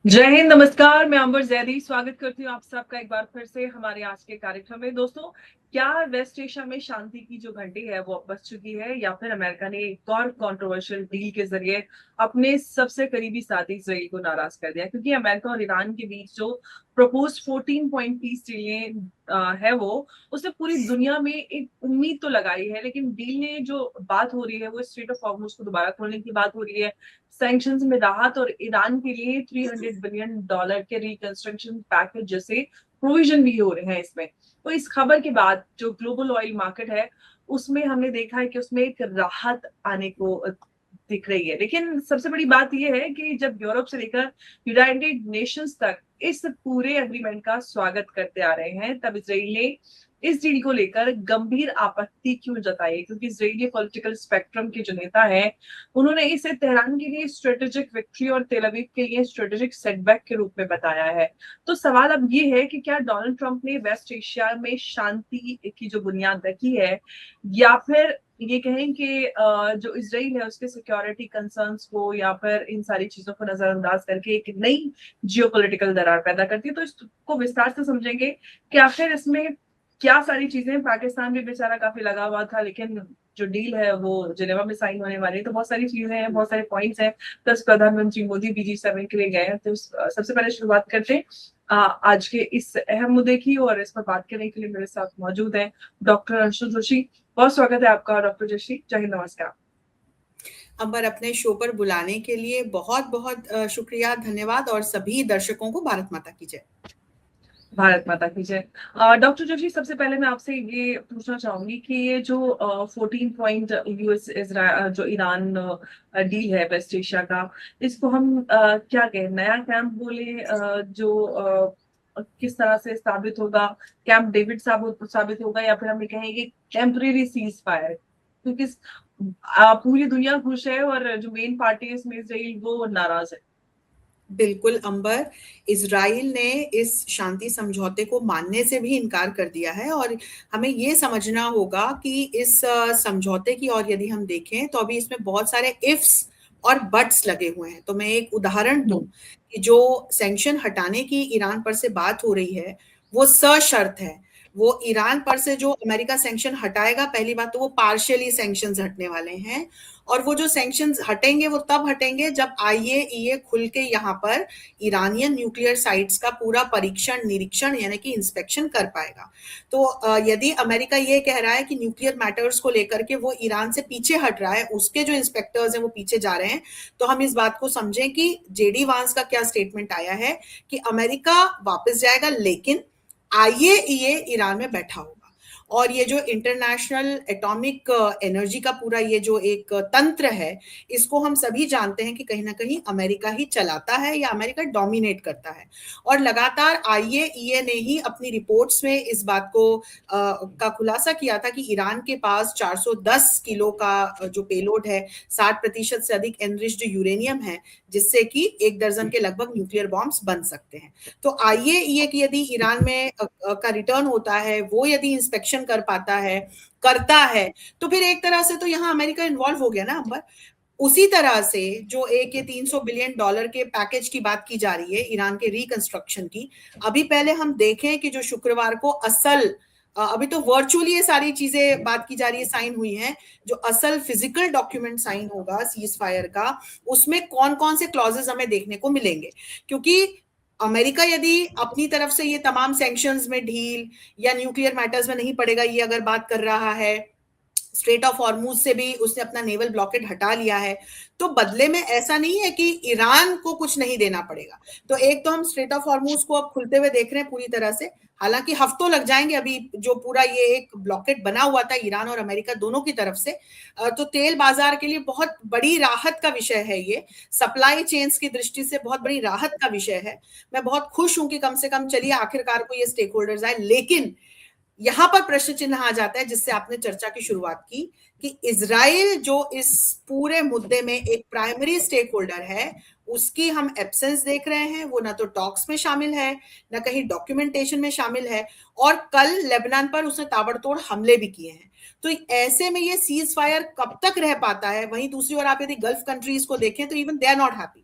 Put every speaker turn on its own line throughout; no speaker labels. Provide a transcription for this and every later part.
जय हिंद, नमस्कार। मैं अंबर जैदी स्वागत करती हूँ आप सबका एक बार फिर से हमारे आज के कार्यक्रम में। दोस्तों, क्या वेस्ट एशिया में शांति की जो घंटी है वो अब बज चुकी है, या फिर अमेरिका ने एक और कंट्रोवर्शियल डील के जरिए अपने सबसे करीबी साथी इसराइल को नाराज कर दिया? क्योंकि अमेरिका और ईरान के बीच जो प्रपोज 14 पॉइंट पीस डील है वो उसने पूरी दुनिया में एक उम्मीद तो लगाई है, लेकिन डील ने जो बात हो रही है वो स्ट्रेट ऑफ हॉर्मुज को दोबारा खोलने की बात हो रही है, सैंक्शंस में राहत और ईरान के लिए $300 बिलियन के रिकंस्ट्रक्शन पैकेज जैसे प्रोविजन भी हो रहे हैं इसमें। तो इस खबर के बाद जो ग्लोबल ऑयल मार्केट है उसमें हमने देखा है कि उसमें एक राहत आने को दिख रही है। लेकिन सबसे बड़ी बात यह है कि जब यूरोप से लेकर यूनाइटेड नेशंस तक इस पूरे एग्रीमेंट का स्वागत करते आ रहे हैं, तब इसराइल ने इस डील को लेकर गंभीर आपत्ति क्यों जताई है? क्योंकि इसराइली पॉलिटिकल स्पेक्ट्रम के जो नेता हैं उन्होंने इसे तेहरान के लिए स्ट्रेटेजिक विक्ट्री और तेल अवीव के लिए स्ट्रेटेजिक सेटबैक के रूप में बताया है। तो सवाल अब ये है कि क्या डोनाल्ड ट्रंप ने वेस्ट एशिया में शांति की जो बुनियाद रखी है, या फिर ये कहें कि जो इसराइल है उसके सिक्योरिटी कंसर्न्स को या फिर इन सारी चीजों को नजरअंदाज करके एक नई जियोपॉलिटिकल दरार पैदा करती है। तो इसको विस्तार से समझेंगे कि आखिर इसमें क्या सारी चीजें। पाकिस्तान भी बेचारा काफी लगा हुआ था, लेकिन जो डील है वो जिनेवा में साइन होने वाली है, तो बहुत सारी चीजें हैं, बहुत सारे पॉइंट्स हैं। प्लस प्रधानमंत्री मोदी BG7 के लिए गए हैं। तो सबसे पहले शुरुआत करते हैं आज के इस अहम मुद्दे की, और इस पर बात करने के लिए मेरे साथ मौजूद हैं डॉक्टर अंशु जोशी। बहुत स्वागत है आपका डॉक्टर जोशी। जय हिंद, नमस्कार।
अंबर, अपने शो पर बुलाने के लिए बहुत बहुत शुक्रिया, धन्यवाद। और सभी दर्शकों को भारत माता की जय।
भारत माता की जय। डॉक्टर जोशी, सबसे पहले मैं आपसे ये पूछना चाहूंगी कि ये जो 14 पॉइंट यूएस जो ईरान डील है वेस्ट एशिया का, इसको हम क्या कहें, नया कैंप बोले, किस तरह से साबित होगा? कैंप डेविड साबित होगा, या फिर हम ये कहेंगे टेम्परेरी सीज फायर? क्योंकि पूरी दुनिया खुश है और जो मेन पार्टी है इसमें इसराइल वो नाराज है।
बिल्कुल अंबर, इजराइल ने इस शांति समझौते को मानने से भी इनकार कर दिया है। और हमें ये समझना होगा कि इस समझौते की और यदि हम देखें तो अभी इसमें बहुत सारे इफ्स और बट्स लगे हुए हैं। तो मैं एक उदाहरण दूं कि जो सैंक्शन हटाने की ईरान पर से बात हो रही है वो सशर्त है। वो ईरान पर से जो अमेरिका सैंक्शन हटाएगा, पहली बात तो वो पार्शियली सैंक्शंस हटने वाले हैं। और वो जो सैंक्शंस हटेंगे वो तब हटेंगे जब IAEA खुल के यहाँ पर ईरानियन न्यूक्लियर साइट्स का पूरा परीक्षण, निरीक्षण यानी कि इंस्पेक्शन कर पाएगा। तो यदि अमेरिका ये कह रहा है कि न्यूक्लियर मैटर्स को लेकर के वो ईरान से पीछे हट रहा है, उसके जो इंस्पेक्टर्स हैं वो पीछे जा रहे हैं, तो हम इस बात को समझें कि JD वांस का क्या स्टेटमेंट आया है कि अमेरिका वापस जाएगा, लेकिन IAEA ईरान में बैठा होगा। और ये जो इंटरनेशनल एटॉमिक एनर्जी का पूरा ये जो एक तंत्र है, इसको हम सभी जानते हैं कि कहीं ना कहीं अमेरिका ही चलाता है या अमेरिका डोमिनेट करता है। और लगातार IAEA ने ही अपनी रिपोर्ट्स में इस बात को का खुलासा किया था कि ईरान के पास 410 किलो का जो पेलोड है, 60% से अधिक एनरिच्ड यूरेनियम है, जिससे कि 1 दर्जन के लगभग न्यूक्लियर बॉम्ब्स बन सकते हैं। तो IAEA की यदि ईरान में का रिटर्न होता है, वो यदि इंस्पेक्शन कर पाता है, करता है, तो फिर एक तरह से तो यहाँ अमेरिका इन्वॉल्व हो गया ना अंबर। उसी तरह से जो एक ये $300 बिलियन के पैकेज की बात की जा रही है ईरान के रिकंस्ट्रक्शन की, अभी पहले हम देखें कि जो शुक्रवार को असल, अभी तो वर्चुअली ये सारी चीजें बात की जा रही है, साइन हुई है, जो असल फिजिकल डॉक्यूमेंट साइन होगा सीज फायर का, उसमें कौन कौन से क्लॉजेस हमें देखने को मिलेंगे। क्योंकि अमेरिका यदि अपनी तरफ से ये तमाम सैंक्शंस में ढील या न्यूक्लियर मैटर्स में नहीं पड़ेगा ये अगर बात कर रहा है, स्ट्रेट ऑफ हॉर्मुज से भी उसने अपना नेवल ब्लॉकेड हटा लिया है, तो बदले में ऐसा नहीं है कि ईरान को कुछ नहीं देना पड़ेगा। तो एक तो हम स्ट्रेट ऑफ हॉर्मुज को अब खुलते हुए देख रहे हैं पूरी तरह से, हालांकि हफ्तों लग जाएंगे। अभी जो पूरा ये एक ब्लॉकेड बना हुआ था ईरान और अमेरिका दोनों की तरफ से, तो तेल बाजार के लिए बहुत बड़ी राहत का विषय है ये, सप्लाई चेन्स की दृष्टि से बहुत बड़ी राहत का विषय है। मैं बहुत खुश हूं कि कम से कम चलिए आखिरकार को ये स्टेक होल्डर्स आए। लेकिन यहां पर प्रश्न चिन्ह आ जाता है जिससे आपने चर्चा की शुरुआत की, कि इजराइल जो इस पूरे मुद्दे में एक प्राइमरी स्टेक होल्डर है, उसकी हम एब्सेंस देख रहे हैं। वो ना तो टॉक्स में शामिल है, ना कहीं डॉक्यूमेंटेशन में शामिल है, और कल लेबनान पर उसने ताबड़तोड़ हमले भी किए हैं। तो ऐसे में ये सीज फायर कब तक रह पाता है? वहीं दूसरी ओर आप यदि गल्फ कंट्रीज को देखें तो even they are not happy.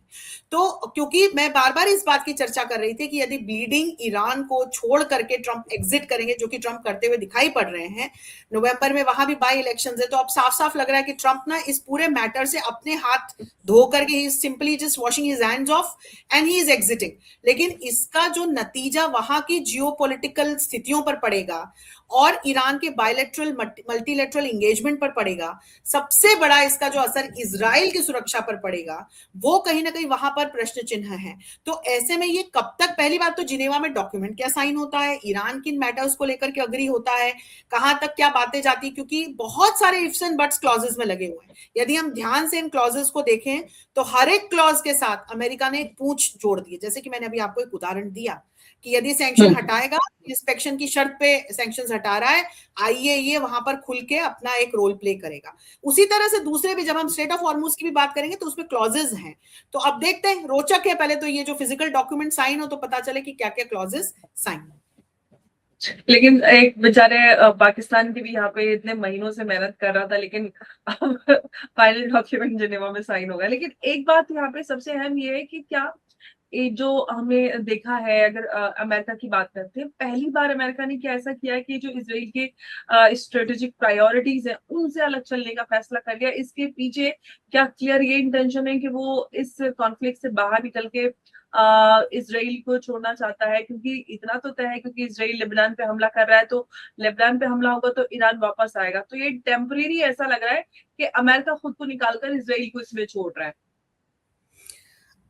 तो क्योंकि मैं बार बार इस बात की चर्चा कर रही थी कि यदि ब्लीडिंग ईरान को छोड़ करके ट्रंप एग्जिट करेंगे, जो कि ट्रंप करते हुए दिखाई पड़ रहे हैं, नवंबर में वहां भी बाई इलेक्शंस है, तो अब साफ साफ लग रहा है कि ट्रंप ना इस पूरे मैटर से अपने हाथ धो करके ही simply just washing his hands off and he is exiting. लेकिन इसका जो नतीजा वहां की जियोपॉलिटिकल स्थितियों पर पड़ेगा और ईरान के बायलैटरल मल्टीलैटरल एंगेजमेंट पर पड़ेगा, सबसे बड़ा इसका जो असर इजराइल की सुरक्षा पर पड़ेगा, वो कहीं ना कहीं वहां पर प्रश्न चिन्ह है। तो ऐसे में ये कब तक, पहली बात तो जिनेवा में डॉक्यूमेंट क्या साइन होता है, ईरान किन मैटर्स को लेकर के अग्री होता है, कहां तक क्या बातें जाती, क्योंकि बहुत सारे इफ्स एंड बट्स क्लॉजेस में लगे हुए हैं। यदि हम ध्यान से इन क्लॉजेस को देखें तो हर एक क्लॉज के साथ अमेरिका ने एक पूंछ जोड़ दी है। जैसे कि मैंने अभी आपको एक उदाहरण दिया कि यदि सैंक्शन हटाएगा, इंस्पेक्शन की शर्त पे सैंक्शंस हटा रहा है, आईएईए वहां पर खुल के अपना एक रोल प्ले करेगा। उसी तरह से दूसरे भी, जब हम स्टेट ऑफ हॉर्मुज की भी बात करेंगे तो उसमें क्लॉजेस हैं। तो अब देखते हैं, रोचक है, पहले तो ये जो फिजिकल डॉक्यूमेंट साइन हो तो पता चले कि क्या क्या क्लॉजेस साइन।
लेकिन एक बेचारे पाकिस्तान की भी यहाँ पे इतने महीनों से मेहनत कर रहा था, लेकिन अब फाइनल डॉक्यूमेंट जिनेवा में साइन होगा। लेकिन एक बात यहाँ पे सबसे अहम ये है कि क्या ये जो हमने देखा है, अगर अमेरिका की बात करते हैं, पहली बार अमेरिका ने क्या ऐसा किया है कि जो इसराइल के स्ट्रेटेजिक प्रायोरिटीज है उनसे अलग चलने का फैसला कर लिया। इसके पीछे क्या क्लियर ये इंटेंशन है कि वो इस कॉन्फ्लिक्ट से बाहर निकल के इसराइल को छोड़ना चाहता है? क्योंकि इतना तो तय है, क्योंकि इसराइल लेबनान पे हमला कर रहा है, तो लेबनान पे हमला होगा तो ईरान वापस आएगा। तो ये टेम्परेरी ऐसा लग रहा है कि अमेरिका खुद को निकालकर इसराइल को इसमें छोड़ रहा है।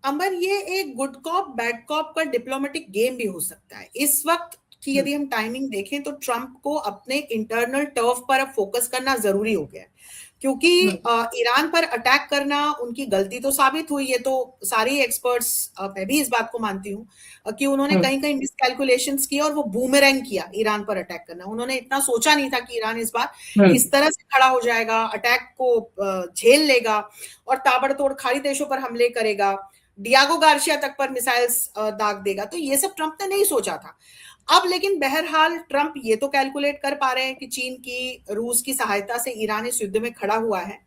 अंबर, ये एक गुड कॉप बैड कॉप का डिप्लोमेटिक गेम भी हो सकता है। इस वक्त की यदि हम टाइमिंग देखें तो ट्रंप को अपने इंटरनल टर्फ पर अब फोकस करना जरूरी हो गया है, क्योंकि ईरान पर अटैक करना उनकी गलती तो साबित हुई। ये तो सारी एक्सपर्ट्स, मैं भी इस बात को मानती हूँ कि उन्होंने कहीं कहीं मिसकैलकुलेशंस किया और वो बूमेरैंग किया ईरान पर अटैक करना। उन्होंने इतना सोचा नहीं था कि ईरान इस बार इस तरह से खड़ा हो जाएगा, अटैक को झेल लेगा और ताबड़तोड़ खाड़ी देशों पर हमले करेगा, डियागो गार्शिया तक पर मिसाइल्स दाग देगा। तो ये सब ट्रंप ने नहीं सोचा था। अब लेकिन बहरहाल ट्रंप ये तो कैलकुलेट कर पा रहे हैं कि चीन की, रूस की सहायता से ईरान इस युद्ध में खड़ा हुआ है।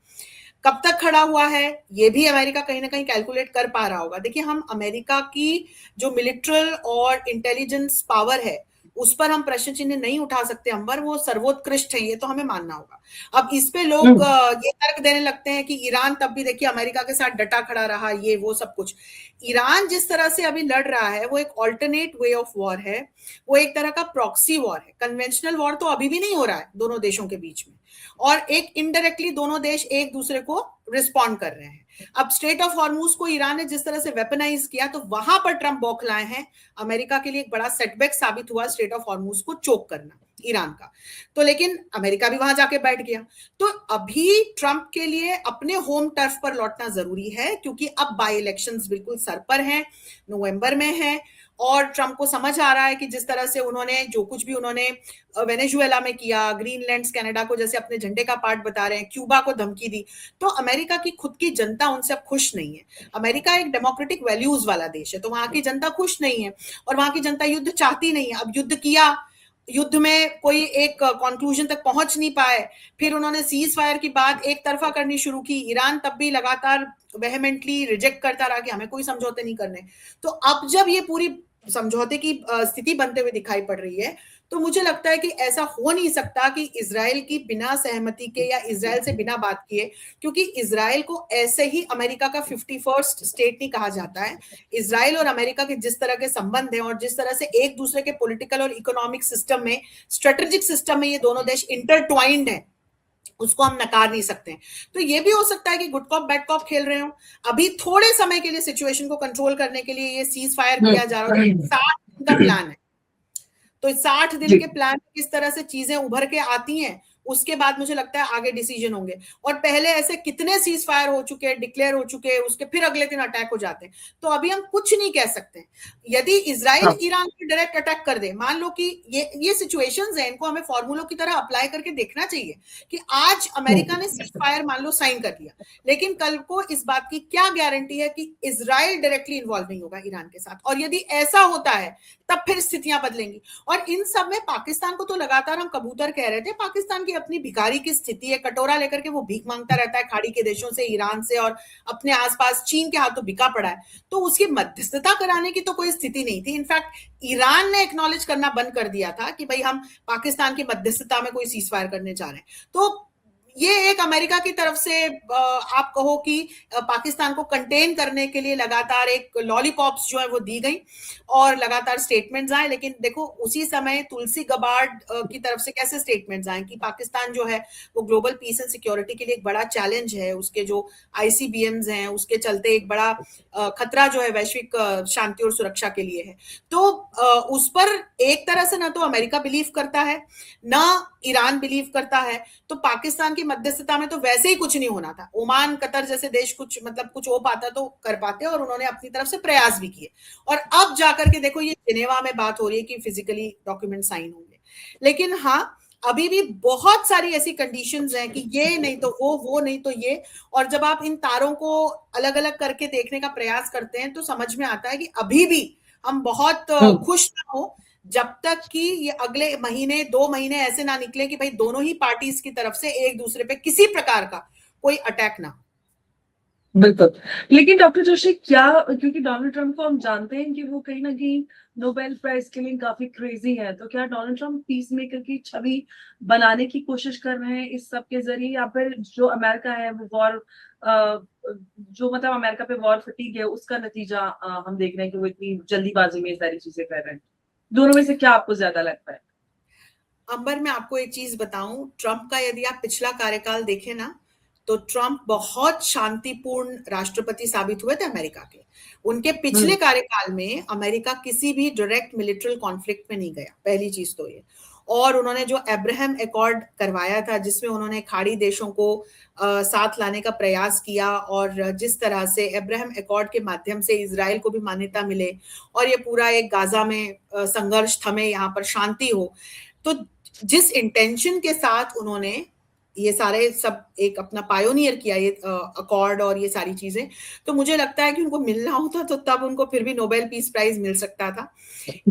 कब तक खड़ा हुआ है ये भी अमेरिका कहीं ना कहीं कैलकुलेट कर पा रहा होगा। देखिए, हम अमेरिका की जो मिलिट्रल और इंटेलिजेंस पावर है उस पर हम प्रश्न चिन्ह नहीं उठा सकते अंबर, वो सर्वोत्कृष्ट है, ये तो हमें मानना होगा। अब इस पे लोग ये तर्क देने लगते हैं कि ईरान तब भी देखिए अमेरिका के साथ डटा खड़ा रहा, ये वो सब कुछ। ईरान जिस तरह से अभी लड़ रहा है वो एक ऑल्टरनेट वे ऑफ वॉर है, वो एक तरह का प्रॉक्सी वॉर है। कन्वेंशनल वॉर तो अभी भी नहीं हो रहा है दोनों देशों के बीच में, और एक इनडायरेक्टली दोनों देश एक दूसरे को रिस्पॉन्ड कर रहे हैं। अब स्ट्रेट ऑफ हॉर्मुज को ईरान ने जिस तरह से वेपनाइज किया, तो वहां पर ट्रंप बौखलाए हैं। अमेरिका के लिए एक बड़ा सेटबैक साबित हुआ स्ट्रेट ऑफ हॉर्मुज को चोक करना ईरान का। तो लेकिन अमेरिका भी वहां जाके बैठ गया। तो अभी ट्रंप के लिए अपने होम टर्फ पर लौटना जरूरी है, क्योंकि अब बाई इलेक्शंस बिल्कुल सर पर हैं, नवंबर में है। और ट्रंप को समझ आ रहा है कि जिस तरह से उन्होंने जो कुछ भी उन्होंने वेनेजुएला में किया, ग्रीनलैंड, कनाडा को जैसे अपने झंडे का पार्ट बता रहे हैं, क्यूबा को धमकी दी, तो अमेरिका की खुद की जनता उनसे अब खुश नहीं है। अमेरिका एक डेमोक्रेटिक वैल्यूज वाला देश है, तो वहां की जनता खुश नहीं है और वहां की जनता युद्ध चाहती नहीं है। अब युद्ध किया, युद्ध में कोई एक कंक्लूजन तक पहुंच नहीं पाए, फिर उन्होंने सीज फायर की बात एक तरफा करनी शुरू की। ईरान तब भी लगातार वेहेमेंटली रिजेक्ट करता रहा कि हमें कोई समझौते नहीं करने। तो अब जब ये पूरी समझौते की स्थिति बनते हुए दिखाई पड़ रही है, तो मुझे लगता है कि ऐसा हो नहीं सकता कि इजराइल की बिना सहमति के या इजराइल से बिना बात किए, क्योंकि इजराइल को ऐसे ही अमेरिका का 51st स्टेट नहीं कहा जाता है। इजराइल और अमेरिका के जिस तरह के संबंध हैं और जिस तरह से एक दूसरे के पॉलिटिकल और इकोनॉमिक सिस्टम में, स्ट्रेटेजिक सिस्टम में ये दोनों देश इंटरट्वाइंड है, उसको हम नकार नहीं सकते। तो ये भी हो सकता है कि गुड कॉप बैड कॉप खेल रहे हो। अभी थोड़े समय के लिए सिचुएशन को कंट्रोल करने के लिए ये सीज फायर किया जा रहा है। 60 दिन का प्लान है, तो 60 दिन के प्लान किस तरह से चीजें उभर के आती हैं, उसके बाद मुझे लगता है आगे डिसीजन होंगे। और पहले ऐसे कितने सीज फायर हो चुके हैं, डिक्लेयर हो चुके हैं, उसके फिर अगले दिन अटैक हो जाते हैं। तो अभी हम कुछ नहीं कह सकते। यदि इजराइल ईरान पे डायरेक्ट अटैक कर दे, मान लो कि ये सिचुएशंस हैं, इनको हमें फॉर्मूलों की तरह अप्लाई करके देखना चाहिए कि आज अमेरिका ने सीज फायर मान लो साइन कर दिया, लेकिन कल को इस बात की क्या गारंटी है कि इजराइल डायरेक्टली इन्वॉल्व नहीं होगा ईरान के साथ। और यदि ऐसा होता है तब फिर स्थितियां बदलेंगी। और इन सब में पाकिस्तान को तो लगातार हम कबूतर कह रहे थे, पाकिस्तान की की अपनी भिखारी की स्थिति है, कटोरा लेकर के वो भीख मांगता रहता है खाड़ी के देशों से, ईरान से, और अपने आसपास चीन के हाथों बिका पड़ा है, तो उसकी मध्यस्थता कराने की तो कोई स्थिति नहीं थी। इनफैक्ट ईरान ने एक्नॉलेज करना बंद कर दिया था कि भाई हम पाकिस्तान की मध्यस्थता में कोई सीज फायर करने जा रहे हैं। तो ये एक अमेरिका की तरफ से आप कहो कि पाकिस्तान को कंटेन करने के लिए लगातार एक लॉलीपॉप्स जो है वो दी गई और लगातार स्टेटमेंट्स आए। लेकिन देखो उसी समय तुलसी गबार्ड की तरफ से कैसे स्टेटमेंट्स आए कि पाकिस्तान जो है वो ग्लोबल पीस एंड सिक्योरिटी के लिए एक बड़ा चैलेंज है, उसके जो आईसीबीएम्स हैं उसके चलते एक बड़ा खतरा जो है वैश्विक शांति और सुरक्षा के लिए है। तो उस पर एक तरह से ना तो अमेरिका बिलीव करता है ना ईरान बिलीव करता है, तो पाकिस्तान की मध्यस्थता में तो वैसे ही कुछ नहीं होना था। ओमान, कतर जैसे देश कुछ हो पाता तो कर पाते, और उन्होंने अपनी तरफ से प्रयास भी किए। और अब जाकर के देखो ये जिनेवा में बात हो रही है कि फिजिकली डॉक्यूमेंट साइन होंगे, लेकिन हाँ अभी भी बहुत सारी ऐसी कंडीशंस हैं कि ये नहीं तो वो नहीं तो ये। और जब आप इन तारों को अलग अलग करके देखने का प्रयास करते हैं तो समझ में आता है कि अभी भी हम बहुत खुश ना हो जब तक कि ये अगले महीने 2 महीने ऐसे ना निकले कि भाई दोनों ही पार्टीज की तरफ से एक दूसरे पे किसी प्रकार का कोई अटैक ना।
बिल्कुल। लेकिन डॉक्टर जोशी क्या, क्योंकि डोनाल्ड ट्रंप को हम जानते हैं कि वो कहीं ना कहीं नोबेल प्राइज के लिए काफी क्रेजी है, तो क्या डोनाल्ड ट्रंप पीस मेकर की छवि बनाने की कोशिश कर रहे हैं इस सब के जरिए, या फिर जो अमेरिका है वो वॉर, जो मतलब अमेरिका पे वॉर फटीग है उसका नतीजा हम देख रहे हैं कि वो इतनी जल्दीबाजी में ये सारी चीजें कर रहे हैं? दोनों में से क्या आपको ज्यादा लगता है?
अंबर, मैं आपको एक चीज बताऊं, ट्रंप का यदि आप पिछला कार्यकाल देखें ना, तो ट्रंप बहुत शांतिपूर्ण राष्ट्रपति साबित हुए थे अमेरिका के। उनके पिछले कार्यकाल में अमेरिका किसी भी डायरेक्ट मिलिट्री कॉन्फ्लिक्ट में नहीं गया, पहली चीज तो ये। और उन्होंने जो अब्राहम एकॉर्ड करवाया था जिसमें उन्होंने खाड़ी देशों को साथ लाने का प्रयास किया, और जिस तरह से अब्राहम एकॉर्ड के माध्यम से इजराइल को भी मान्यता मिले और ये पूरा एक गाजा में संघर्ष थमे, यहाँ पर शांति हो, तो जिस इंटेंशन के साथ उन्होंने ये सारे सब एक अपना पायोनियर किया, ये अकॉर्ड और ये सारी चीजें, तो मुझे लगता है कि उनको मिलना होता तो तब उनको फिर भी नोबेल पीस प्राइज मिल सकता था।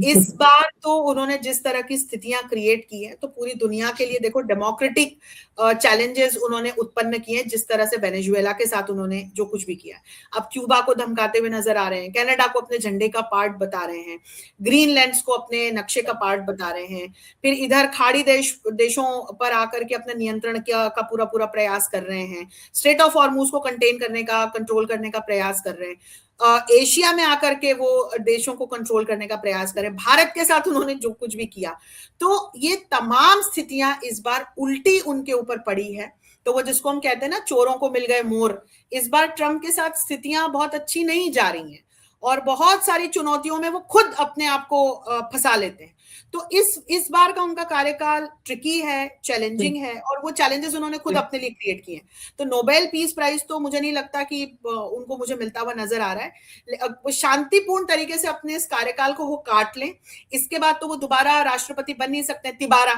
इस बार तो उन्होंने जिस तरह की स्थितियां क्रिएट की हैं, तो पूरी दुनिया के लिए देखो डेमोक्रेटिक चैलेंजेस उन्होंने उत्पन्न किए हैं, जिस तरह से वेनेजुएला के साथ उन्होंने जो कुछ भी किया। अब क्यूबा को धमकाते हुए नजर आ रहे हैं, कनाडा को अपने झंडे का पार्ट बता रहे हैं, ग्रीनलैंड्स को अपने नक्शे का पार्ट बता रहे हैं, फिर इधर खाड़ी देशों पर आकर के अपना नियंत्रण का पूरा पूरा प्रयास कर रहे हैं, स्ट्रेट ऑफ हॉर्मुज को कंटेन करने का, कंट्रोल करने का प्रयास कर रहे हैं, एशिया में आकर के वो देशों को कंट्रोल करने का प्रयास करें, भारत के साथ उन्होंने जो कुछ भी किया। तो ये तमाम स्थितियां इस बार उल्टी उनके ऊपर पड़ी है। तो वो जिसको हम कहते हैं ना चोरों को मिल गए मोर, इस बार ट्रंप के साथ स्थितियां बहुत अच्छी नहीं जा रही हैं और बहुत सारी चुनौतियों में वो खुद अपने आप को फंसा लेते हैं। तो इस बार का उनका कार्यकाल ट्रिकी है, चैलेंजिंग है, और वो चैलेंजेस उन्होंने खुद अपने लिए क्रिएट किए हैं। तो नोबेल पीस प्राइज तो मुझे नहीं लगता कि उनको मुझे मिलता हुआ नजर आ रहा है। शांतिपूर्ण तरीके से अपने इस कार्यकाल को वो काट लें, इसके बाद तो वो दोबारा राष्ट्रपति बन नहीं सकते। तिबारा,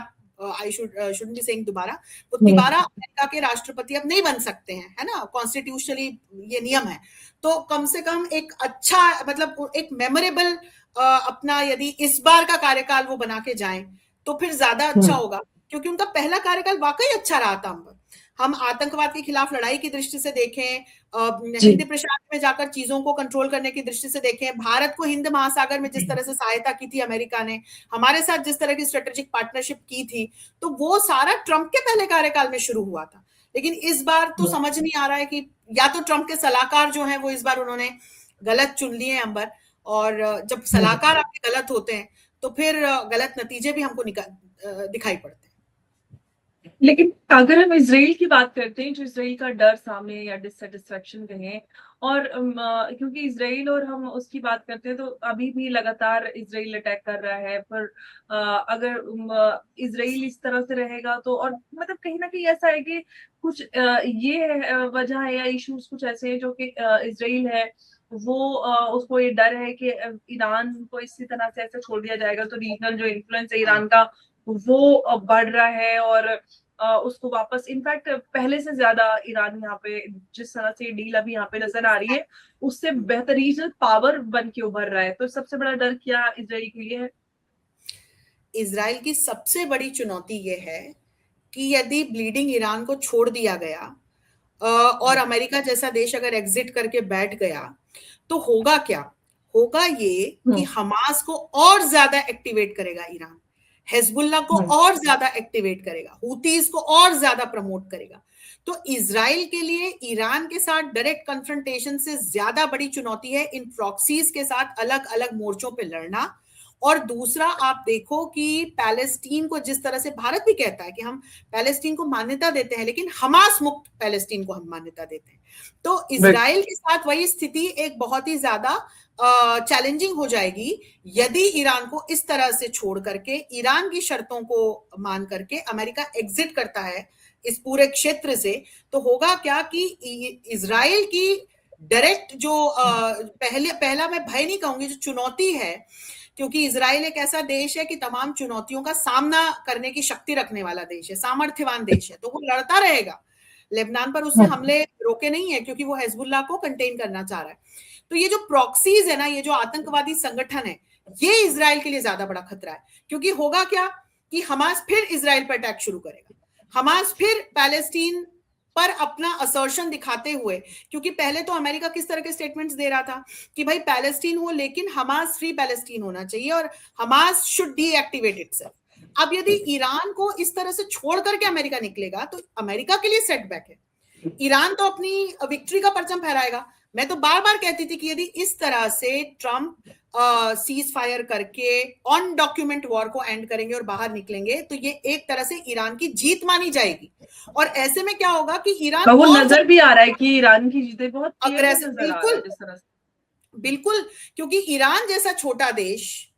आई शुडंट बी सेइंग दोबारा, वो तिबारा अमेरिका के राष्ट्रपति अब नहीं बन सकते हैं, है ना, कॉन्स्टिट्यूशनली ये नियम है। तो कम से कम एक अच्छा, मतलब एक मेमोरेबल अपना यदि इस बार का कार्यकाल वो बना के जाएं तो फिर ज्यादा अच्छा होगा, क्योंकि उनका पहला कार्यकाल वाकई अच्छा रहा था। हम आतंकवाद के खिलाफ लड़ाई की दृष्टि से देखें, हिंद प्रशांत में जाकर चीजों को कंट्रोल करने की दृष्टि से देखें, भारत को हिंद महासागर में जिस तरह से सहायता की थी अमेरिका ने, हमारे साथ जिस तरह की स्ट्रेटेजिक पार्टनरशिप की थी, तो वो सारा ट्रंप के पहले कार्यकाल में शुरू हुआ था। लेकिन इस बार तो समझ नहीं आ रहा है कि या तो ट्रंप के सलाहकार जो हैं वो इस बार उन्होंने गलत चुन लिए हैं अंबर, और जब सलाहकार आपके गलत होते हैं तो फिर गलत नतीजे भी हमको दिखाई पड़ते हैं।
लेकिन अगर हम इसराइल की बात करते हैं, जो इसराइल का डर सामने या डिससेटिस्फेक्शन कहें, और क्योंकि इसराइल और हम उसकी बात करते हैं तो अभी भी लगातार इसराइल अटैक कर रहा है, पर अगर इसराइल इस तरह से रहेगा तो, और मतलब कहीं ना कहीं ऐसा है कि कुछ ये वजह है या इश्यूज कुछ ऐसे हैं जो कि इसराइल है वो उसको ये डर है कि ईरान को इसी तरह से ऐसे छोड़ दिया जाएगा तो रीजनल जो इन्फ्लुएंस है ईरान का वो बढ़ रहा है, और उसको वापस, इनफैक्ट पहले से ज्यादा ईरान यहाँ पे जिस तरह से डील अभी यहाँ पे नजर आ रही है उससे बेहतर रीजनल पावर बन के उभर रहा है। तो सबसे बड़ा डर क्या इसराइल के लिए है?
इसराइल की सबसे बड़ी चुनौती ये है कि यदि ब्लीडिंग ईरान को छोड़ दिया गया और अमेरिका जैसा देश अगर एग्जिट करके बैठ गया, तो होगा क्या? होगा ये कि हमास को और ज्यादा एक्टिवेट करेगा ईरान, हिजबुल्लाह को और ज्यादा एक्टिवेट करेगा, हूतीज को और ज्यादा प्रमोट करेगा। तो इजराइल के लिए ईरान के साथ डायरेक्ट कन्फ्रंटेशन से ज्यादा बड़ी चुनौती है इन प्रॉक्सीज के साथ अलग अलग मोर्चों पे लड़ना। और दूसरा, आप देखो कि पैलेस्टीन को जिस तरह से भारत भी कहता है कि हम पैलेस्टीन को मान्यता देते हैं, लेकिन हमास मुक्त पैलेस्टीन को हम मान्यता देते हैं, तो इजराइल के साथ वही स्थिति एक बहुत ही ज्यादा चैलेंजिंग हो जाएगी यदि ईरान को इस तरह से छोड़ करके, ईरान की शर्तों को मान करके अमेरिका एग्जिट करता है इस पूरे क्षेत्र से। तो होगा क्या कि इजराइल की डायरेक्ट जो पहला मैं भय नहीं कहूंगी, जो चुनौती है, क्योंकि इजराइल एक ऐसा देश है कि तमाम चुनौतियों का सामना करने की शक्ति रखने वाला देश है, सामर्थ्यवान देश है, तो वो लड़ता रहेगा। लेबनान पर उसने हमले रोके नहीं है क्योंकि वो हिजबुल्लाह को कंटेन करना चाह रहा है। तो ये जो प्रॉक्सीज है ना, ये जो आतंकवादी संगठन है, ये इजराइल के लिए ज्यादा बड़ा खतरा है। क्योंकि होगा क्या कि हमास फिर इजराइल पर अटैक शुरू करेगा, हमास फिर पैलेस्टीन पर अपना असर्शन दिखाते हुए, क्योंकि पहले तो अमेरिका किस तरह के स्टेटमेंट्स दे रहा था कि भाई पैलेस्टीन हो लेकिन हमास फ्री पैलेस्टीन होना चाहिए और हमास शुड डीएक्टिवेट इटसेल्फ। अब यदि ईरान को इस तरह से छोड़ करके अमेरिका निकलेगा तो अमेरिका के लिए सेटबैक है। ईरान तो अपनी विक्ट्री का परचम फहराएगा। मैं तो बार बार कहती थी कि यदि इस तरह से ट्रंप सीज फायर करके ऑन डॉक्यूमेंट वॉर को एंड करेंगे और बाहर निकलेंगे, तो ये एक तरह से ईरान की जीत मानी जाएगी। और ऐसे में क्या होगा कि ईरान
वो नजर भी आ रहा है कि ईरान की जीतें बहुत
अग्रेसिव,
बिल्कुल
बिल्कुल, क्योंकि ईरान जैसा छोटा देश,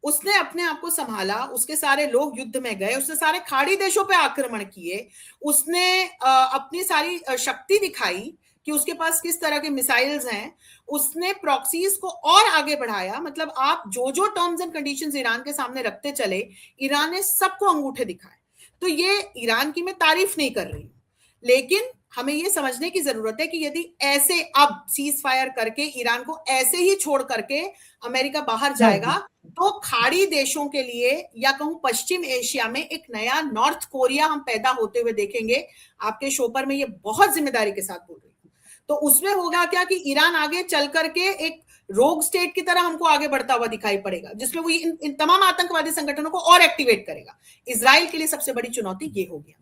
उसने अपने आप को संभाला, उसके सारे लोग युद्ध में गए, उसने सारे खाड़ी देशों पे आक्रमण किए, उसने अपनी सारी शक्ति दिखाई कि उसके पास किस तरह के मिसाइल्स हैं, उसने प्रॉक्सीज को और आगे बढ़ाया। मतलब आप जो जो टर्म्स एंड कंडीशंस ईरान के सामने रखते चले, ईरान ने सबको अंगूठे दिखाए। तो ये ईरान की मैं तारीफ नहीं कर रही हूं, लेकिन हमें ये समझने की जरूरत है कि यदि ऐसे अब सीज फायर करके ईरान को ऐसे ही छोड़ करके अमेरिका बाहर जाएगा, तो खाड़ी देशों के लिए या कहूं पश्चिम एशिया में एक नया नॉर्थ कोरिया हम पैदा होते हुए देखेंगे। आपके शो पर मैं ये बहुत जिम्मेदारी के साथ बोल रही हूँ। तो उसमें होगा क्या कि ईरान आगे चल करके एक रोग स्टेट की तरह हमको आगे बढ़ता हुआ दिखाई पड़ेगा, जिसमें वो इन तमाम आतंकवादी संगठनों को और एक्टिवेट करेगा। इजराइल के लिए सबसे बड़ी चुनौती ये होगी।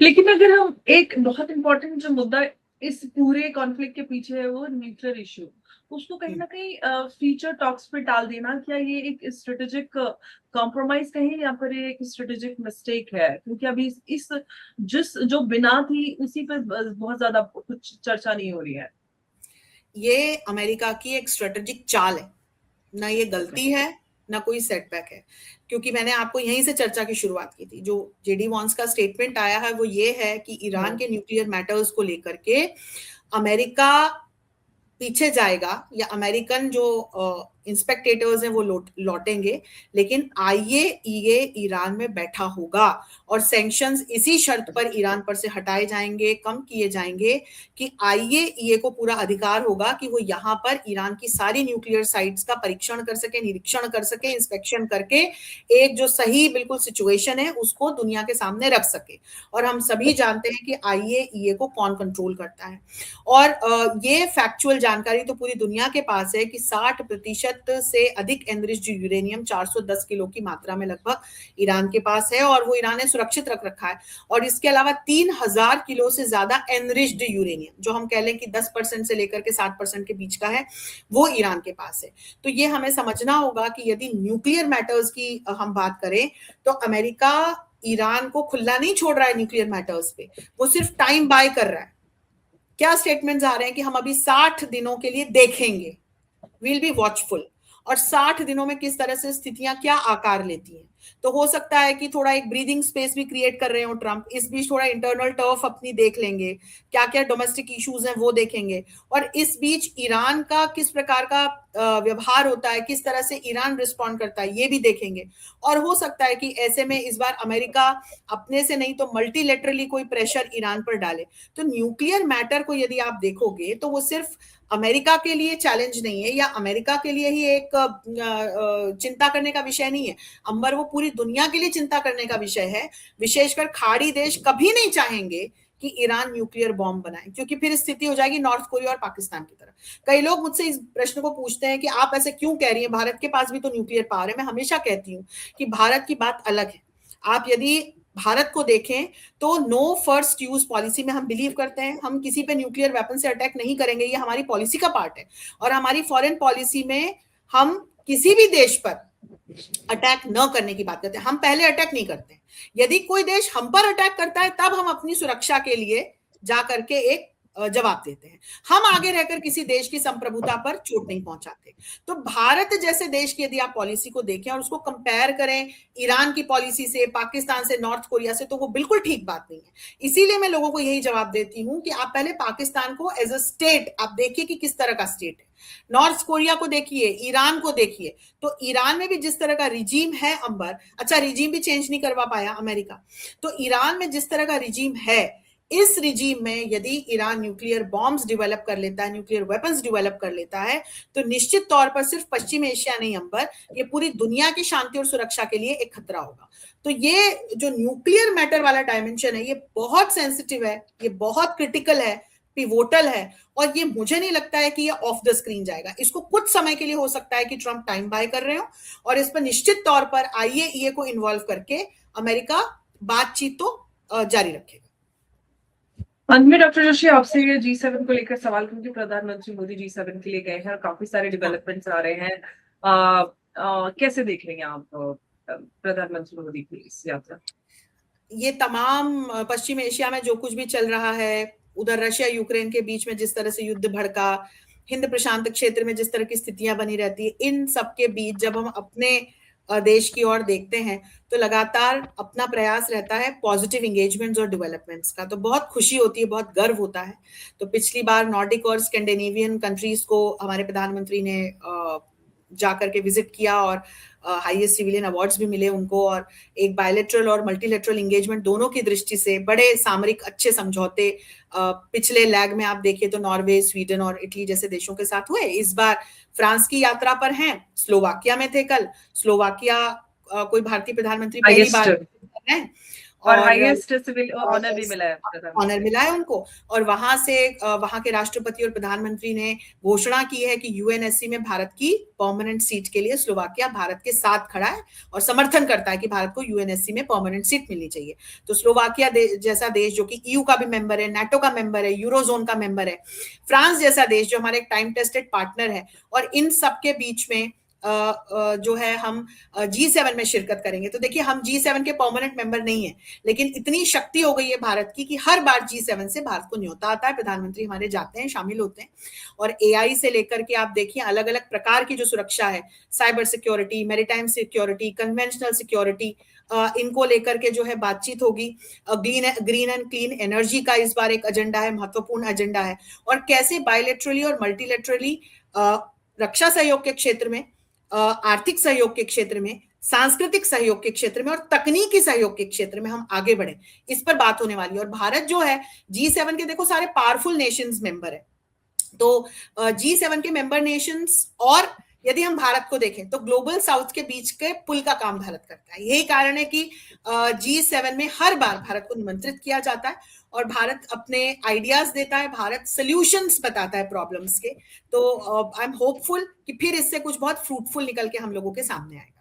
लेकिन अगर हम एक बहुत इंपॉर्टेंट जो मुद्दा इस पूरे कॉन्फ्लिक्ट के पीछे है वो न्यूक्लियर इश्यू, उसको कहीं ना कहीं फ्यूचर टॉक्स पे डाल देना, क्या ये एक स्ट्रेटेजिक कॉम्प्रोमाइज कहीं या फिर एक स्ट्रेटेजिक मिस्टेक है? क्योंकि अभी इस जिस जो बिना थी उसी पर बहुत ज्यादा कुछ चर्चा नहीं हो रही है।
ये अमेरिका की एक स्ट्रेटेजिक चाल है, ना ये गलती है ना कोई सेटबैक है। क्योंकि मैंने आपको यहीं से चर्चा की शुरुआत की थी, जो जेडी वॉन्स का स्टेटमेंट आया है वो ये है कि ईरान के न्यूक्लियर मैटर्स को लेकर के अमेरिका पीछे जाएगा या अमेरिकन जो इंस्पेक्टेटर्स हैं वो लौटेंगे, लेकिन आईएईए ईरान में बैठा होगा और सैंक्शंस इसी शर्त पर ईरान पर से हटाए जाएंगे, कम किए जाएंगे कि आईएईए को पूरा अधिकार होगा कि वो यहाँ पर ईरान की सारी न्यूक्लियर साइट्स का परीक्षण कर सके, निरीक्षण कर सके, इंस्पेक्शन करके एक जो सही बिल्कुल सिचुएशन है उसको दुनिया के सामने रख सके। और हम सभी जानते हैं कि आईएईए को कौन कंट्रोल करता है। और ये फैक्चुअल जानकारी तो पूरी दुनिया के पास है कि 60% से अधिक एनरिच्ड यूरेनियम 410 किलो की मात्रा में लगभग ईरान के पास है और वो ईरान ने सुरक्षित रख रखा है। और इसके अलावा 3000 किलो से ज्यादा एनरिच्ड यूरेनियम, जो हम कह लें कि 10% से लेकर के 60% के बीच का है, वो ईरान के पास है। तो ये हमें समझना होगा कि यदि न्यूक्लियर मैटर्स की हम बात करें तो अमेरिका ईरान को खुला नहीं छोड़ रहा है न्यूक्लियर मैटर्स पे, वो सिर्फ टाइम बाय कर रहा है। क्या स्टेटमेंट्स आ रहे हैं कि हम अभी 60 दिनों के लिए देखेंगे, विल बी वॉचफुल, और 60 दिनों में किस तरह से स्थितियां क्या आकार लेती हैं। तो हो सकता है कि थोड़ा एक ब्रीदिंग स्पेस भी क्रिएट कर रहे हो ट्रंप, इस बीच थोड़ा इंटरनल टर्फ अपनी देख लेंगे, क्या क्या डोमेस्टिक इश्यूज हैं वो देखेंगे, और इस बीच ईरान का किस प्रकार का व्यवहार होता है, किस तरह से ईरान रिस्पॉन्ड करता है, ये भी देखेंगे। और हो सकता है कि ऐसे में इस बार अमेरिका अपने से नहीं तो मल्टीलेटरली कोई प्रेशर ईरान पर डाले। तो न्यूक्लियर मैटर को यदि आप देखोगे तो वो सिर्फ अमेरिका के लिए चैलेंज नहीं है या अमेरिका के लिए ही एक चिंता करने का विषय नहीं है। अंबर, वो पूरी दुनिया के लिए चिंता करने का विषय है। विशेषकर खाड़ी देश कभी नहीं चाहेंगे कि ईरान न्यूक्लियर बॉम्ब बनाए, क्योंकि फिर स्थिति हो जाएगी नॉर्थ कोरिया और पाकिस्तान की तरह। कई लोग मुझसे इस प्रश्न को पूछते हैं कि आप ऐसे क्यों कह रही हैं, भारत के पास भी तो न्यूक्लियर पावर है। मैं हमेशा कहती हूँ कि भारत की बात अलग है। आप यदि भारत को देखें तो नो फर्स्ट यूज पॉलिसी में हम बिलीव करते हैं। हम किसी पे न्यूक्लियर वेपन से अटैक नहीं करेंगे, ये हमारी पॉलिसी का पार्ट है। और हमारी फॉरेन पॉलिसी में हम किसी भी देश पर अटैक न करने की बात करते हैं। हम पहले अटैक नहीं करते। यदि कोई देश हम पर अटैक करता है तब हम अपनी सुरक्षा के लिए जा करके एक जवाब देते हैं। हम आगे रहकर किसी देश की संप्रभुता पर चोट नहीं पहुंचाते। तो भारत जैसे देश की यदि आप पॉलिसी को देखें और उसको कंपेयर करें ईरान की पॉलिसी से, पाकिस्तान से, नॉर्थ कोरिया से, तो वो बिल्कुल ठीक बात नहीं है। इसीलिए मैं लोगों को यही जवाब देती हूं कि आप पहले पाकिस्तान को एज अ स्टेट आप देखिए कि किस तरह का स्टेट है। नॉर्थ कोरिया को देखिए, ईरान को देखिए। तो ईरान में भी जिस तरह का रिजीम है अंबर, अच्छा रिजीम भी चेंज नहीं करवा पाया अमेरिका। तो ईरान में जिस तरह का रिजीम है, इस रिजीम में यदि ईरान न्यूक्लियर बॉम्ब्स डेवलप कर लेता है, न्यूक्लियर वेपन्स डेवलप कर लेता है, तो निश्चित तौर पर सिर्फ पश्चिम एशिया नहीं अंबर, ये पूरी दुनिया की शांति और सुरक्षा के लिए एक खतरा होगा। तो ये जो न्यूक्लियर मैटर वाला डायमेंशन है, ये बहुत सेंसिटिव है, ये बहुत क्रिटिकल है, पिवोटल है। और ये मुझे नहीं लगता है कि ये ऑफ द स्क्रीन जाएगा। इसको कुछ समय के लिए हो सकता है कि ट्रंप टाइम बाय कर रहे हो, और इस पर निश्चित तौर पर आईएईए को इन्वॉल्व करके अमेरिका बातचीत तो जारी रखेगा।
अंत में डॉक्टर जोशी आपसे ये G7 को लेकर सवाल, क्योंकि प्रधानमंत्री मोदी G7 के लिए गए हैं और काफी सारे डेवलपमेंट्स आ रहे हैं। कैसे देख रही हैं आप प्रधानमंत्री मोदी की इस यात्रा?
ये तमाम पश्चिम एशिया में जो कुछ भी चल रहा है, उधर रशिया यूक्रेन के बीच में जिस तरह से युद्ध भड़का, हिंद प्रशांत क्षेत्र में जिस तरह की स्थितियां बनी रहती है, इन सब के बीच जब हम अपने देश की ओर देखते हैं तो लगातार अपना प्रयास रहता है पॉजिटिव एंगेजमेंट्स और डेवलपमेंट्स का। तो बहुत खुशी होती है, बहुत गर्व होता है। तो पिछली बार नॉर्डिक और स्कैंडिनेवियन कंट्रीज को हमारे प्रधानमंत्री ने जाकर के विजिट किया और हाईएस्ट सिविलियन अवार्ड्स भी मिले उनको, और एक बायलैटरल और मल्टीलैटरल एंगेजमेंट दोनों की दृष्टि से बड़े सामरिक अच्छे समझौते पिछले लैग में आप देखिए तो नॉर्वे, स्वीडन और इटली जैसे देशों के साथ हुए। इस बार फ्रांस की यात्रा पर हैं, स्लोवाकिया में थे कल। स्लोवाकिया कोई भारतीय प्रधानमंत्री पहली बार है,
और हाईएस्ट सिविल ऑनर भी मिला है,
ऑनर मिला है उनको। और वहां से वहां के राष्ट्रपति और प्रधानमंत्री ने घोषणा की है कि यूएनएससी में भारत की परमानेंट सीट के लिए स्लोवाकिया भारत के साथ खड़ा है और समर्थन करता है कि भारत को यूएनएससी में परमानेंट सीट मिलनी चाहिए। तो स्लोवाकिया जैसा देश जो कि ईयू का भी मेंबर है, नाटो का मेंबर है, यूरोजोन का मेंबर है, फ्रांस जैसा देश जो हमारे एक टाइम टेस्टेड पार्टनर है, और इन सबके बीच में जो है हम G7 में शिरकत करेंगे। तो देखिए हम G7 के परमानेंट मेंबर नहीं है, लेकिन इतनी शक्ति हो गई है भारत की कि हर बार G7 से भारत को न्योता आता है, प्रधानमंत्री हमारे जाते हैं, शामिल होते हैं। और एआई से लेकर के आप देखिए अलग अलग प्रकार की जो सुरक्षा है, cyber security, maritime security, conventional security, इनको लेकर के जो है बातचीत होगी। ग्रीन एंड क्लीन एनर्जी का इस बार एक एजेंडा है, महत्वपूर्ण एजेंडा है। और कैसे बायलैटरली और मल्टीलैटरली रक्षा सहयोग के क्षेत्र में, आर्थिक सहयोग के क्षेत्र में, सांस्कृतिक सहयोग के क्षेत्र में और तकनीकी सहयोग के क्षेत्र में हम आगे बढ़े, इस पर बात होने वाली है। और भारत जो है G7 के देखो सारे पावरफुल नेशंस मेंबर है। तो G7 के मेंबर नेशंस, और यदि हम भारत को देखें तो ग्लोबल साउथ के बीच के पुल का काम भारत करता है। यही कारण है कि G7 में हर बार भारत को निमंत्रित किया जाता है और भारत अपने आइडियाज देता है, भारत सॉल्यूशंस बताता है प्रॉब्लम्स के। तो आई एम होपफुल कि फिर इससे कुछ बहुत फ्रूटफुल निकल के हम लोगों के सामने आएगा।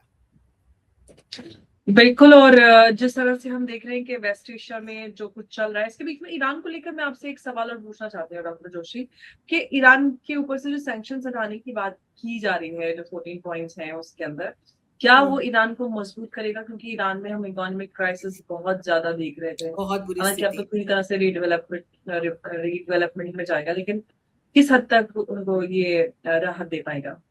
बिल्कुल। और जिस तरह से हम देख रहे हैं कि वेस्ट एशिया में जो कुछ चल रहा है, इसके बीच में ईरान को लेकर मैं आपसे एक सवाल और पूछना चाहती हूँ डॉक्टर जोशी, कि ईरान के ऊपर से जो सैंक्शंस हटाने की बात की जा रही है, जो 14 पॉइंट्स हैं उसके अंदर, क्या वो ईरान को मजबूत करेगा? क्योंकि ईरान में हम इकोनॉमिक क्राइसिस बहुत ज्यादा देख रहे थे,
बहुत बुरी
हालांकि अब तो
स्थिति।
पूरी तरह से रीडेवलपमेंट में जाएगा, लेकिन किस हद तक उनको ये राहत दे पाएगा?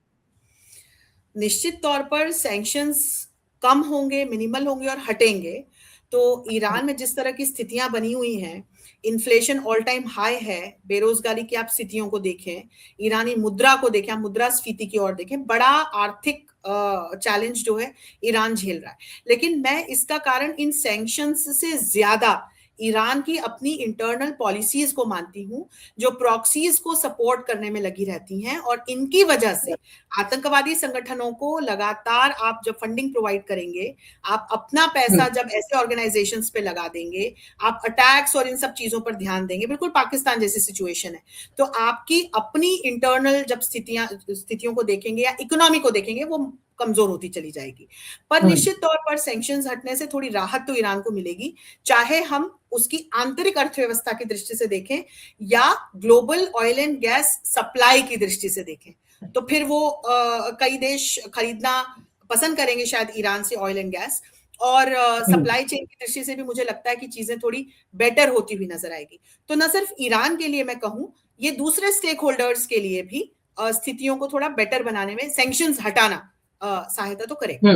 निश्चित तौर पर सैंक्शंस कम होंगे, मिनिमल होंगे और हटेंगे। तो ईरान में जिस तरह की स्थितियां बनी हुई हैं, इन्फ्लेशन ऑल टाइम हाई है, बेरोजगारी की आप स्थितियों को देखें, ईरानी मुद्रा को देखें, मुद्रास्फीति की ओर देखें, बड़ा आर्थिक चैलेंज जो है ईरान झेल रहा है। लेकिन मैं इसका कारण इन सैंक्शंस से ज्यादा ईरान की अपनी इंटरनल पॉलिसीज को मानती हूँ, जो प्रॉक्सीज को सपोर्ट करने में लगी रहती हैं, और इनकी वजह से आतंकवादी संगठनों को लगातार आप जब फंडिंग प्रोवाइड करेंगे, आप अपना पैसा जब ऐसे ऑर्गेनाइजेशंस पे लगा देंगे, आप अटैक्स और इन सब चीजों पर ध्यान देंगे, बिल्कुल पाकिस्तान जैसी सिचुएशन है, तो आपकी अपनी इंटरनल जब स्थितियों को देखेंगे या इकोनॉमी को देखेंगे, वो कमजोर होती चली जाएगी। पर निश्चित तौर पर सैंक्शंस हटने से थोड़ी राहत तो ईरान को मिलेगी, चाहे हम उसकी आंतरिक अर्थव्यवस्था की दृष्टि से देखें या global oil and gas supply की दृष्टि से देखें, तो फिर वो कई देश खरीदना पसंद करेंगे शायद ईरान से ऑयल एंड गैस, और सप्लाई चेन की दृष्टि से भी मुझे लगता है कि चीजें थोड़ी बेटर होती हुई नजर आएगी। तो न सिर्फ ईरान के लिए मैं कहूं, ये दूसरे स्टेक होल्डर्स के लिए भी स्थितियों को थोड़ा बेटर बनाने में सैंक्शंस हटाना सहायता तो करेगा।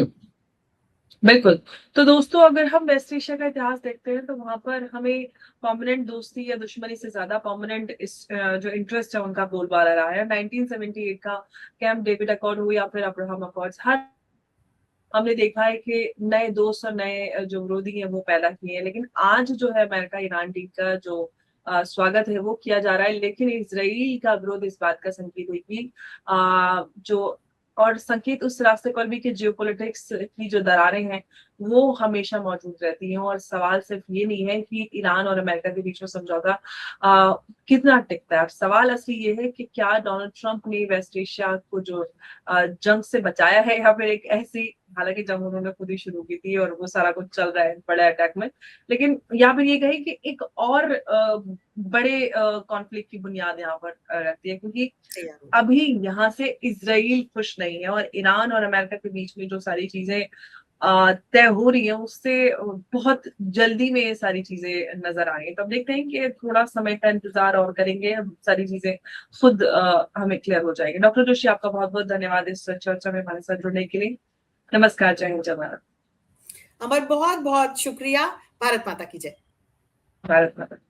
बिल्कुल। तो दोस्तों, अगर हम वेस्ट एशिया का इतिहास देखते हैं तो वहां पर हमें परमानेंट दोस्ती या दुश्मनी से ज्यादा परमानेंट जो इंटरेस्ट है उनका बोलबाला रहा है। 1978 का कैंप डेविड अकॉर्ड हो या फिर अब्राहम अकॉर्ड्स, हर हमने देखा है कि नए दोस्त और नए जो विरोधी हैं वो पैदा किए हैं। लेकिन आज जो है अमेरिका ईरान डील का जो स्वागत है वो किया जा रहा है, लेकिन इसराइल का विरोध इस बात का संकेत है कि जो और संकेत उस रास्ते पर भी कि जियोपॉलिटिक्स की जो दरारें हैं वो हमेशा मौजूद रहती हैं। और सवाल सिर्फ ये नहीं है कि ईरान और अमेरिका के बीच में समझौता कितना टिकता है, सवाल असली ये है कि क्या डोनाल्ड ट्रंप ने वेस्ट एशिया को जो जंग से बचाया है, या फिर एक ऐसी, हालांकि जंग उन्होंने खुद ही शुरू की थी और वो सारा कुछ चल रहा है बड़े अटैक में, लेकिन या फिर ये कहे कि एक और बड़े कॉन्फ्लिक्ट की बुनियाद यहाँ पर रहती है, क्योंकि अभी यहाँ से इजराइल खुश नहीं है और ईरान और अमेरिका के बीच में जो सारी चीजें तय हो रही है उससे बहुत जल्दी में ये सारी चीजें नजर आ रही है। तो अब देखते हैं कि थोड़ा समय का इंतजार और करेंगे, सारी चीजें खुद हमें क्लियर हो जाएगी। डॉक्टर जोशी, आपका बहुत बहुत धन्यवाद इस चर्चा में हमारे साथ जुड़ने के लिए। नमस्कार, जय हिंद, जय भारत।
अमर, बहुत बहुत शुक्रिया। भारत माता की जय।
भारत माता।